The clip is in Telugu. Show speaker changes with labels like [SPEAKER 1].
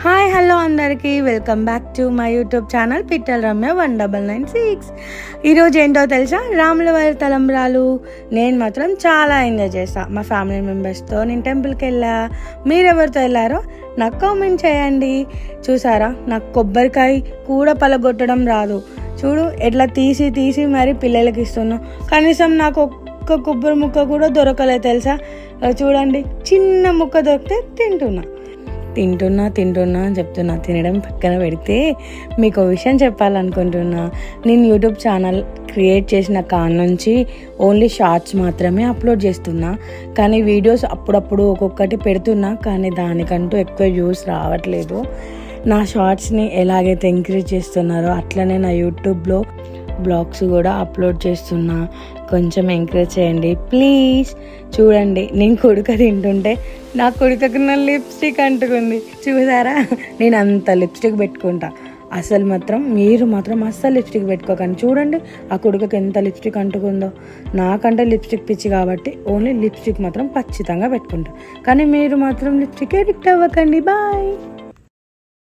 [SPEAKER 1] హాయ్ హలో అందరికీ welcome back to my YouTube channel Pittala Ramya 1996. ఈరోజు ఏంటో తెలుసా, రాముల వారి తలంబ్రాలు. నేను మాత్రం చాలా ఎంజాయ్ చేస్తాను మా ఫ్యామిలీ మెంబర్స్తో. నేను టెంపుల్కి వెళ్ళా. మీరెవరితో వెళ్ళారో నాకు కామెంట్ చేయండి. చూసారా, నాకు కొబ్బరికాయ కూడా పలగొట్టడం రాదు. చూడు ఎట్లా తీసి తీసి మరి పిల్లలకి ఇస్తున్నాను. కనీసం నాకు ఒక్క కొబ్బరి ముక్క కూడా దొరకలేదు తెలుసా. చూడండి, చిన్న ముక్క దొరికితే తింటున్నా అని చెప్తున్నా. తినడం పక్కన పెడితే మీకు ఒక విషయం చెప్పాలనుకుంటున్నా. నేను యూట్యూబ్ ఛానల్ క్రియేట్ చేసిన కాడ నుంచి ఓన్లీ షార్ట్స్ మాత్రమే అప్లోడ్ చేస్తున్నా. కానీ వీడియోస్ అప్పుడప్పుడు ఒక్కొక్కటి పెడుతున్నా, కానీ దానికంటూ ఎక్కువ వ్యూస్ రావట్లేదు. నా షార్ట్స్ని ఎలాగైతే ఎంకరేజ్ చేస్తున్నారో అట్లనే నా యూట్యూబ్లో బ్లాగ్స్ కూడా అప్లోడ్ చేస్తున్నా. కొంచెం ఎంకరేజ్ చేయండి ప్లీజ్. చూడండి, నేను కుడుక తింటుంటే నా కుడుకకు నా లిప్స్టిక్ అంటుకుంది. చూసారా, నేను అంత లిప్స్టిక్ పెట్టుకుంటా. మీరు మాత్రం అస్సలు లిప్స్టిక్ పెట్టుకోకండి. చూడండి ఆ కుడుకకు ఎంత లిప్స్టిక్ అంటుకుందో. నాకంటే లిప్స్టిక్ పిచ్చి కాబట్టి ఓన్లీ లిప్స్టిక్ మాత్రం ఖచ్చితంగా పెట్టుకుంటా. కానీ మీరు మాత్రం లిప్స్టిక్ ఎడిక్ట్ అవ్వకండి. బాయ్.